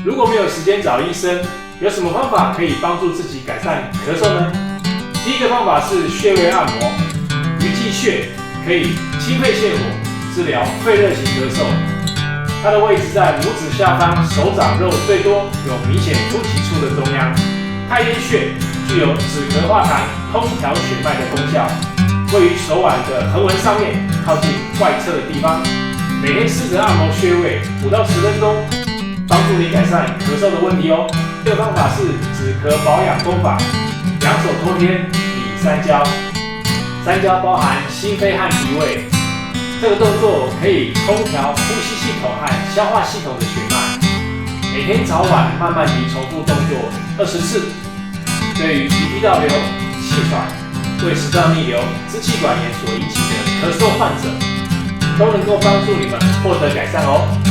如果没有时间找医生，有什么方法可以帮助自己改善咳嗽呢？第一个方法是穴位按摩，鱼际穴可以清肺泻火，治疗肺热型咳嗽。它的位置在拇指下方，手掌肉最多、有明显凸起处的中央。太阴穴具有止咳化痰、通调血脉的功效，位于手腕的横纹上面，靠近外侧的地方。每天试着按摩穴位5到10分钟，帮助你改善咳嗽的问题哦。这个方法是止咳保养功法，两手托天理三焦，三焦包含心肺和脾胃。这个动作可以通调呼吸系统和消化系统的血脉。每天早晚慢慢地重复动作20次，对于鼻涕倒流、气喘、胃食道逆流、支气管炎所引起的咳嗽患者，都能够帮助你们获得改善哦。